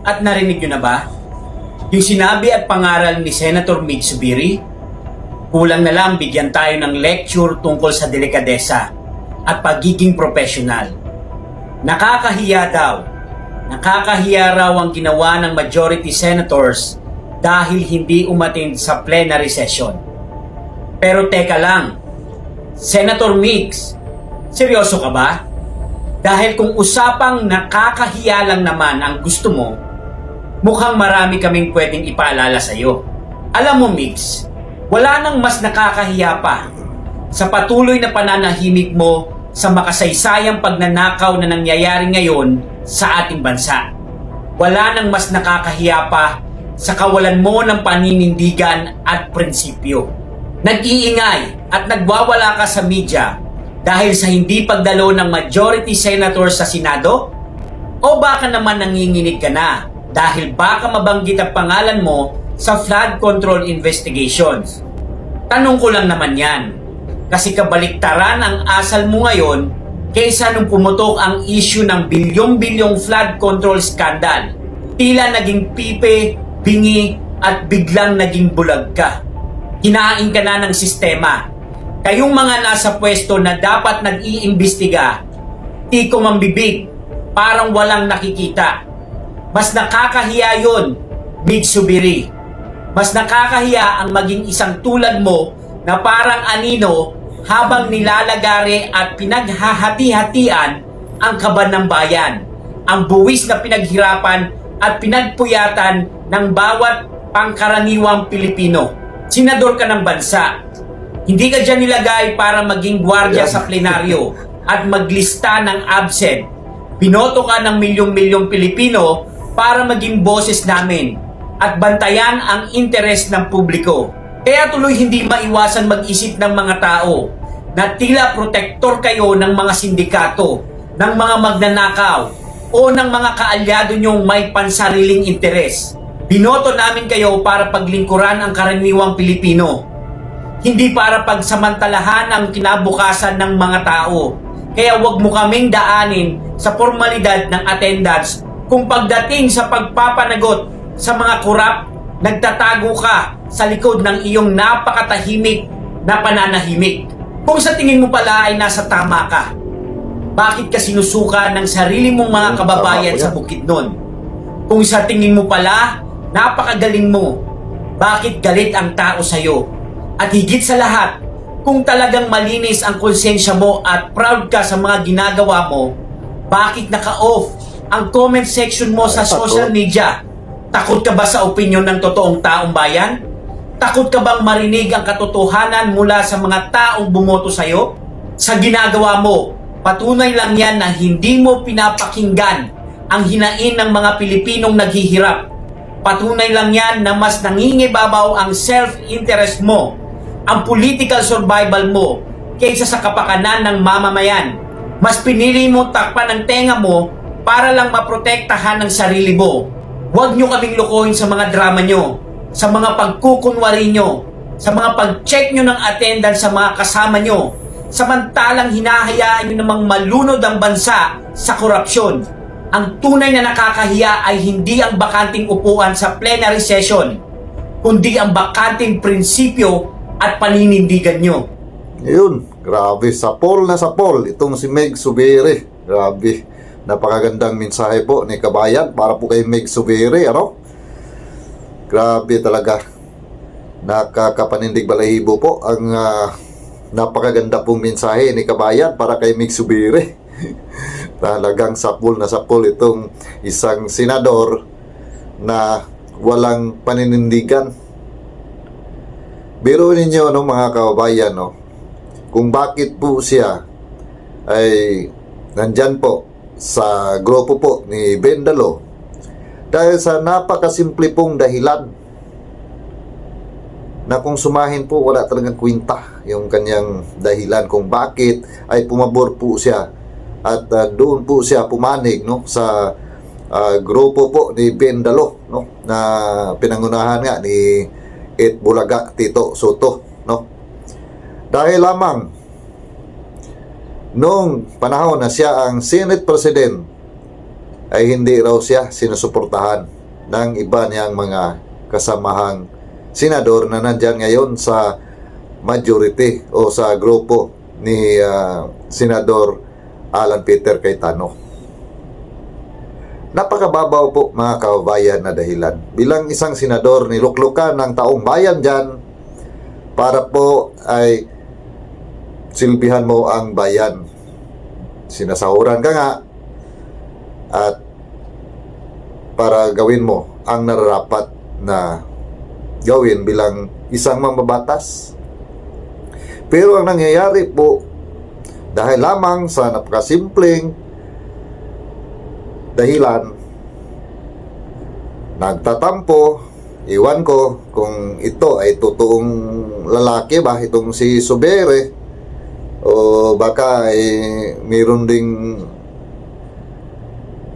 At narinig nyo na ba? Yung sinabi at pangaral ni Senator Mig Zubiri? Kulang na lang bigyan tayo ng lecture tungkol sa delikadesa at pagiging professional. Nakakahiya daw. Nakakahiya raw ang ginawa ng majority senators dahil hindi umattend sa plenary session. Pero teka lang, Senator Mix, seryoso ka ba? Dahil kung usapang nakakahiya lang naman ang gusto mo, mukhang marami kaming pwedeng ipaalala sa iyo. Alam mo Mix, wala nang mas nakakahiya pa sa patuloy na pananahimik mo sa makasaysayang pagnanakaw na nangyayari ngayon sa ating bansa. Wala nang mas nakakahiya pa sa kawalan mo ng paninindigan at prinsipyo. Nag-iingay at nagwawala ka sa media dahil sa hindi pagdalo ng majority senators sa Senado? O baka naman nanginginig ka na dahil baka mabanggit ang pangalan mo sa flood control investigations? Tanong ko lang naman yan, kasi kabaliktaran ang asal mo ngayon kaysa nung pumutok ang issue ng bilyong-bilyong flood control scandal. Tila naging pipe, bingi at biglang naging bulag ka. Hinain ka na ng sistema. Kayong mga nasa pwesto na dapat nag-iimbestiga, tikom ang bibig, parang walang nakikita. Mas nakakahiya yun, Mig Zubiri. Mas nakakahiya ang maging isang tulad mo na parang anino habang nilalagari at pinaghahati-hatian ang kaban ng bayan, ang buwis na pinaghirapan at pinagpuyatan ng bawat pangkaraniwang Pilipino. Senador ka ng bansa. Hindi ka dyan nilagay para maging gwardiya sa plenaryo at maglista ng absent. Binoto ka ng milyong-milyong Pilipino para maging boses namin at bantayan ang interes ng publiko. Kaya tuloy hindi maiwasan mag-isip ng mga tao na tila protektor kayo ng mga sindikato, ng mga magnanakaw o ng mga kaalyado nyong may pansariling interes. Binoto namin kayo para paglingkuran ang karaniwang Pilipino, hindi para pagsamantalahan ang kinabukasan ng mga tao. Kaya wag mo kaming daanin sa formalidad ng attendance kung pagdating sa pagpapanagot sa mga kurap, nagtatago ka sa likod ng iyong napakatahimik na pananahimik. Kung sa tingin mo pala ay nasa tama ka, bakit ka sinusuka ng sarili mong mga kababayan sa Bukidnon? Kung sa tingin mo pala, napakagaling mo, bakit galit ang tao sa'yo? At higit sa lahat, kung talagang malinis ang konsensya mo at proud ka sa mga ginagawa mo, bakit naka-off ang comment section mo sa social media? Takot ka ba sa opinyon ng totoong taong bayan? Takot ka bang marinig ang katotohanan mula sa mga taong bumoto sa'yo? Sa ginagawa mo, patunay lang yan na hindi mo pinapakinggan ang hinain ng mga Pilipinong naghihirap. Patunay lang yan na mas nangingibabaw ang self-interest mo, ang political survival mo, kaysa sa kapakanan ng mamamayan. Mas pinili mo takpan ng tenga mo para lang maprotektahan ang sarili mo. Huwag nyo kaming lukuhin sa mga drama nyo, sa mga pagkukunwari nyo, sa mga pag-check nyo ng attendance sa mga kasama nyo, samantalang hinahayaan nyo namang malunod ang bansa sa korupsyon. Ang tunay na nakakahiya ay hindi ang bakanting upuan sa plenary session, kundi ang bakanting prinsipyo at paninindigan nyo. Yun, grabe, sapol na sapol itong si Mig Zubiri. Grabe, napakagandang mensahe po ni Kabayan para po kay Mig Zubiri, ano? Grabe talaga, nakakapanindig balahibo po ang napakaganda pong mensahe ni Kabayan para kay Mig Zubiri. Talagang sapol na sapol itong isang senador na walang paninindigan. Biro ninyo, no, mga kababayan, no, kung bakit po siya ay nandyan po sa grupo po ni Bendalo dahil sa napakasimple pong dahilan na kung sumahin po wala talagang kwenta yung kanyang dahilan kung bakit ay pumabor po siya at doon po siya pumanig, no, sa grupo po ni Bendalo, no, na pinangunahan nga ni Bulaga Tito Soto, no? Dahil lamang nung panahon na siya ang Senate President ay hindi raw siya sinusuportahan ng iba niyang mga kasamahang senador na nandyan ngayon sa majority o sa grupo ni Senador Alan Peter Cayetano. Napakababaw po mga kababayan na dahilan. Bilang isang senador, niluklukan ng taong bayan dyan para po ay silbihan mo ang bayan. Sinasahuran ka nga at para gawin mo ang nararapat na gawin bilang isang mambabatas. Pero ang nangyayari po, dahil lamang sa napakasimpleng dahilan, nagtatampo, iwan ko kung ito ay totoong lalaki ba, itong si Zubiri, o baka ay mayroon ding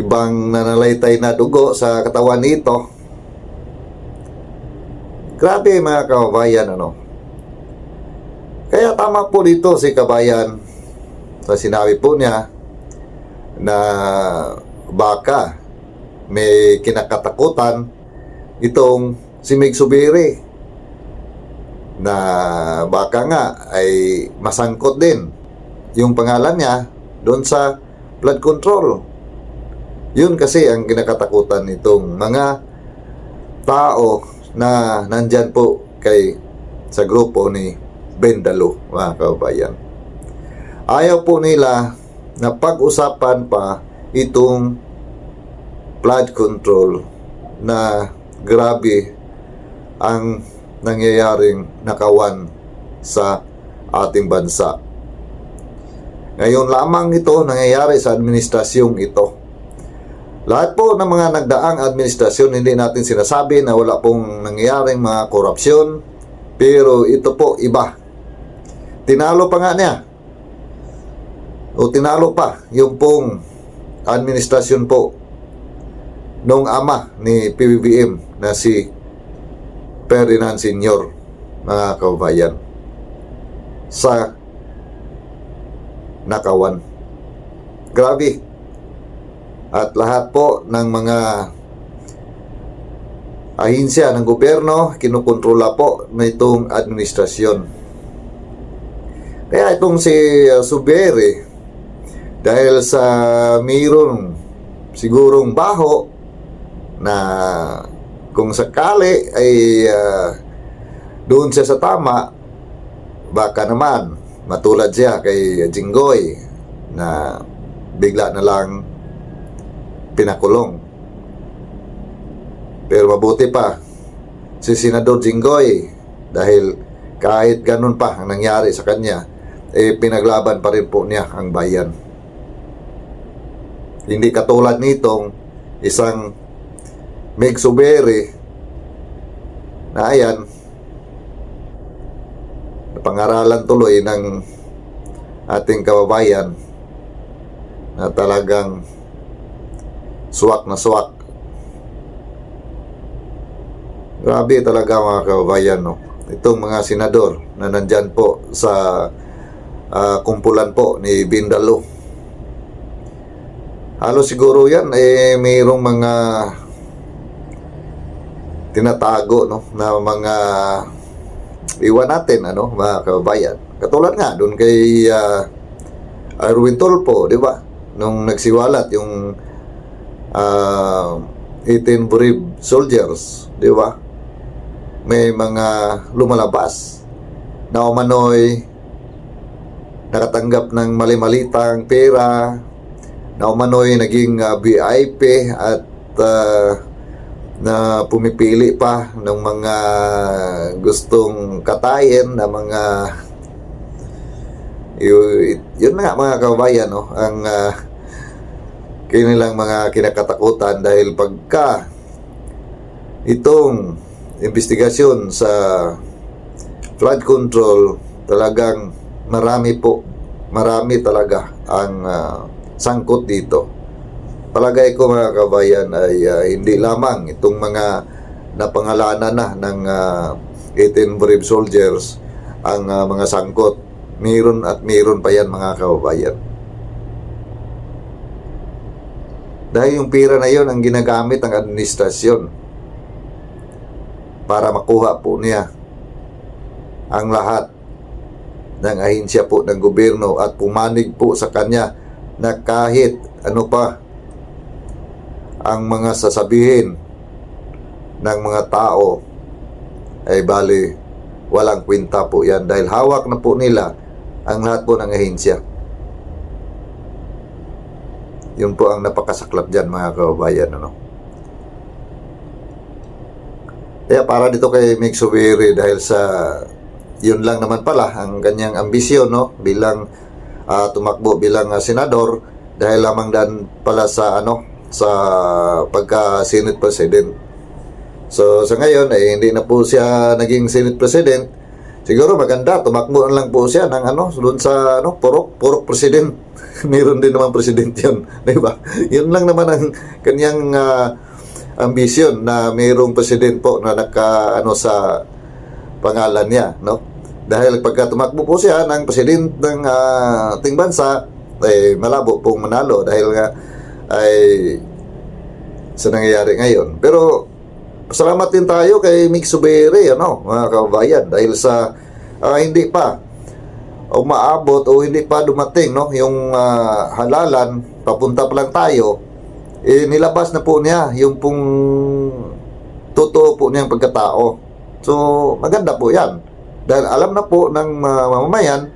ibang nanalaitay na dugo sa katawan nito. Grabe mga kababayan, ano. Kaya tama po dito si kabayan sa sinabi po niya na baka may kinakatakutan itong si Meg Zubiri na baka nga ay masangkot din yung pangalan niya doon sa flood control. Yun kasi ang kinakatakutan nitong mga tao na nandyan po sa grupo ni Bendalo, mga kababayan. Ayaw po nila na pag-usapan pa itong flood control na grabe ang nangyayaring nakawan sa ating bansa. Ngayon lamang ito nangyayari sa administrasyong ito. Lahat po ng mga nagdaang administrasyon, hindi natin sinasabi na wala pong nangyayaring mga korupsyon, pero ito po iba. Tinalo pa nga niya, o tinalo pa yung pong administrasyon po nung ama ni PBBM na si Ferdinand Sr., mga kababayan, sa nakawan. Grabe. At lahat po ng mga ahinsya ng gobyerno kinukontrola po na itong administrasyon. Kaya itong si Zubiri, dahil sa mayroong sigurong baho na kung sakali ay doon siya sa tama, baka naman matulad siya kay Jinggoy na bigla na lang pinakulong. Pero mabuti pa si Senador Jinggoy, dahil kahit ganun pa ang nangyari sa kanya, pinaglaban pa rin po niya ang bayan. Hindi katulad nitong isang Meg Zubiri na ayan, pangaralan tuloy ng ating kababayan na talagang suwak na suwak. Grabe talaga mga kababayan, no? Itong mga senador na nandyan po sa kumpulan po ni Bindalo. Halos siguro yan mayroong mga tinatago, no, na mga iwan natin, ano, mga kababayan. Katulad nga doon kay Erwin Tulfo, di ba? Nung nagsiwalat yung 18 brave soldiers, di ba? May mga lumalabas na umano'y nakatanggap ng mali-malitang pera, na umano'y naging VIP at na pumipili pa ng mga gustong katayin na mga yun na nga mga kababayan, no? Ang kanilang mga kinakatakutan, dahil pagka itong investigasyon sa flood control, talagang marami talaga ang sangkot dito. Palagay ko mga kabayan ay hindi lamang itong mga napangalanan na ng 18 brave soldiers ang mga sangkot. Mayroon at mayroon pa yan mga kababayan. Dahil yung pera na yon ang ginagamit ng administrasyon para makuha po niya ang lahat ng ahensya po ng gobyerno at pumanig po sa kanya na kahit ano pa ang mga sasabihin ng mga tao ay bali walang kwenta po yan dahil hawak na po nila ang lahat po ng ahensya. Yun po ang napakasaklap dyan mga kababayan, ano. Kaya para dito kay Mig Zubiri dahil sa yun lang naman pala ang kanyang ambisyon, no, bilang tumakbo bilang senador dahil lamang dan pala sa sa pagka Senate President. So sa ngayon ay hindi na po siya naging Senate President. Siguro maganda tumakbo lang po siya ng doon sa purok president. Meron din naman president 'yun, di ba? Yun lang naman ang kanyang ambisyon na mayroong president po na sa pangalan niya, no? Dahil pagka tumakbo po siya ng president ng ating bansa, malabo pong manalo dahil nga ay sa nangyayari ngayon. Pero salamat din tayo kay Mig Zubiri, mga kababayan, dahil sa hindi pa umaabot o hindi pa dumating yung halalan, papunta pa lang tayo, nilabas na po niya yung pong totoo po niyang pagkatao. So maganda po yan dahil alam na po ng mamamayan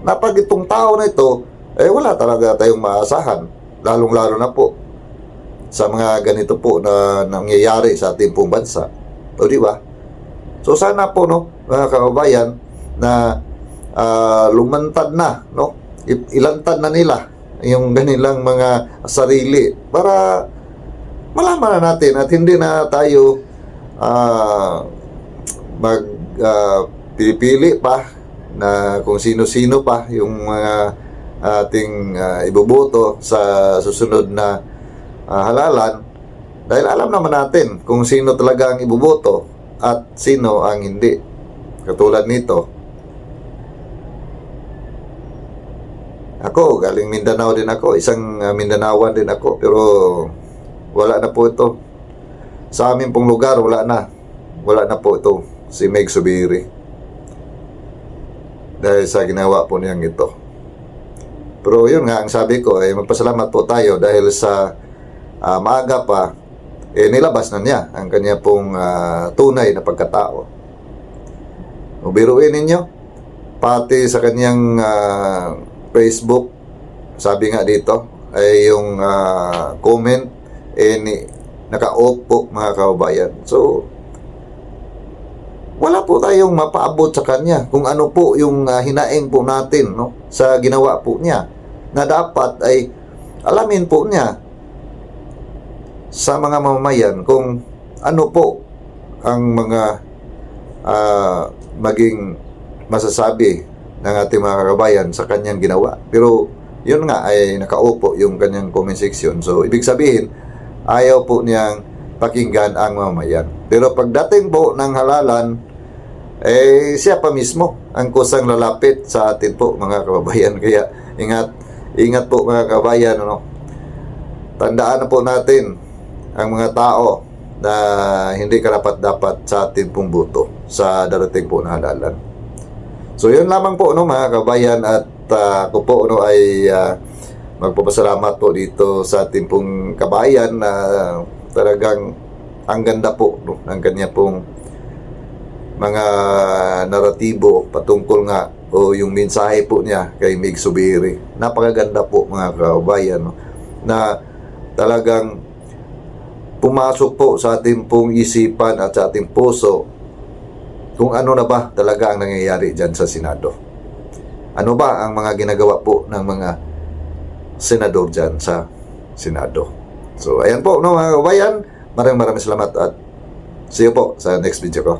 na pag itong tao na ito wala talaga tayong maasahan, lalong lalo na po sa mga ganito po na nangyayari sa ating pong bansa. O di ba? So sana po mga kababayan na lumantad na, ilantad na nila yung ganilang mga sarili para malaman na natin at hindi na tayo pipili pa na kung sino-sino pa yung mga ating iboboto sa susunod na halalan dahil alam naman natin kung sino talaga ang iboboto at sino ang hindi. Katulad nito, ako galing Mindanao din ako, isang Mindanaoan din ako, pero wala na po ito sa amin pong lugar, wala na po ito si Mig Zubiri dahil sa ginawa po niyang ito. Pero yun nga ang sabi ko magpasalamat po tayo dahil sa maaga pa nilabas na niya ang kanya pong tunay na pagkatao. Biruin ninyo pati sa kanyang Facebook, sabi nga dito ay yung comment naka-off po mga kababayan. So wala po tayong mapaabot sa kanya kung ano po yung hinaing po natin sa ginawa po niya na dapat ay alamin po niya sa mga mamamayan kung ano po ang mga maging masasabi ng ating mga kababayan sa kanyang ginawa. Pero yun nga ay nakaupo yung kanyang comment section. So ibig sabihin ayaw po niyang pakinggan ang mamamayan. Pero pagdating po ng halalan siya pa mismo ang kusang lalapit sa atin po mga kababayan. Kaya ingat po mga kababayan, tandaan na po natin ang mga tao na hindi karapat-dapat sa ating pong boto sa darating po na halalan. So yun lamang po mga kabayan at ako po ay magpapasalamat po dito sa ating pong kabayan na talagang ang ganda po ng kanya pong mga naratibo patungkol nga o yung mensahe po niya kay Mig Zubiri. Napakaganda po mga kabayan na talagang pumasok po sa ating pong isipan at sa ating puso kung ano na ba talaga ang nangyayari dyan sa Senado. Ano ba ang mga ginagawa po ng mga senador dyan sa Senado. So ayan po mga kabayan, maraming salamat at see you po sa next video ko.